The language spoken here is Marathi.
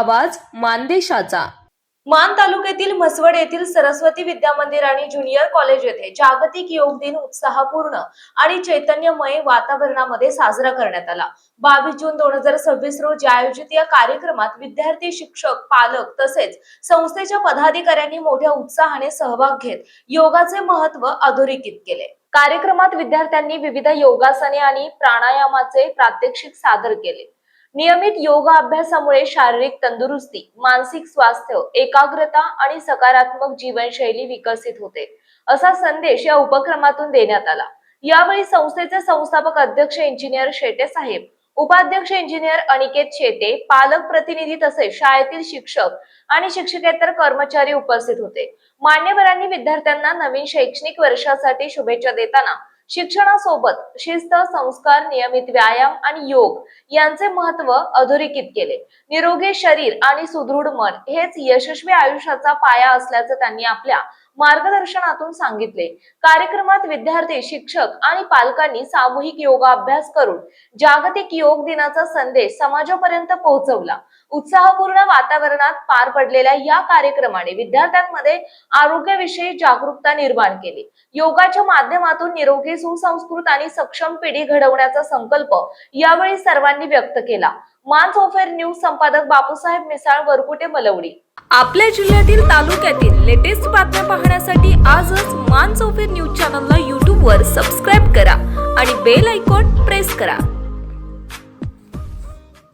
आवाज मानदेशाचा। मान तालुक्यातील म्हसवड येथील सरस्वती विद्या मंदिर आणि ज्युनियर कॉलेज येथे जागतिक योग दिन उत्साहपूर्ण आणि चैतन्यमय वातावरणामध्ये साजरा करण्यात आला। 22 जून 2026 रोजी आयोजित या कार्यक्रमात विद्यार्थी, शिक्षक, पालक तसेच संस्थेच्या पदाधिकाऱ्यांनी मोठ्या उत्साहाने सहभाग घेत योगाचे महत्त्व अधोरेखित केले। कार्यक्रमात विद्यार्थ्यांनी विविध योगासने आणि प्राणायामाचे प्रात्यक्षिक सादर केले। नियमित योग अभ्यासामुळे शारीरिक तंदुरुस्ती, मानसिक स्वास्थ्य, एकाग्रता आणि सकारात्मक जीवनशैली विकसित होते, असा संदेश या उपक्रमातून देण्यात आला। यावेळी संस्थेचे संस्थापक अध्यक्ष इंजिनियर शेटे साहेब, उपाध्यक्ष इंजिनियर अनिकेत शेटे, पालक प्रतिनिधी तसेच शाळेतील शिक्षक आणि शिक्षकेतर कर्मचारी उपस्थित होते। मान्यवरांनी विद्यार्थ्यांना नवीन शैक्षणिक वर्षासाठी शुभेच्छा देताना शिक्षणासोबत शिस्त, संस्कार, नियमित व्यायाम आणि योग यांचे महत्त्व अधोरेखित केले। निरोगी शरीर आणि सुदृढ मन हेच यशस्वी आयुष्याचा पाया असल्याचे त्यांनी आपल्या मार्गदर्शनातून सांगितले। कार्यक्रमात विद्यार्थी, शिक्षक आणि पालकांनी सामूहिक योगाभ्यास करून जागतिक योग दिनाचा संदेश समाजापर्यंत पोहोचवला। उत्साहपूर्ण वातावरणात पार पडलेल्या या कार्यक्रमाने विद्यार्थ्यांमध्ये आरोग्याविषयी जागरूकता निर्माण केली। योगाच्या माध्यमातून निरोगी, सुसंस्कृत आणि सक्षम पिढी घडवण्याचा संकल्प यावेळी सर्वांनी व्यक्त केला। मानसोफेर न्यूज संपादक बापूसाहेब मिसाळ, वरकुटे, मलवडी। आपल्या जिल्ह्यातील, तालुक्यातील लेटेस्ट बातम्या पाहण्यासाठी आजच मानसोफेर न्यूज चॅनलला YouTube वर सबस्क्राईब करा आणि बेल आयकॉन प्रेस करा।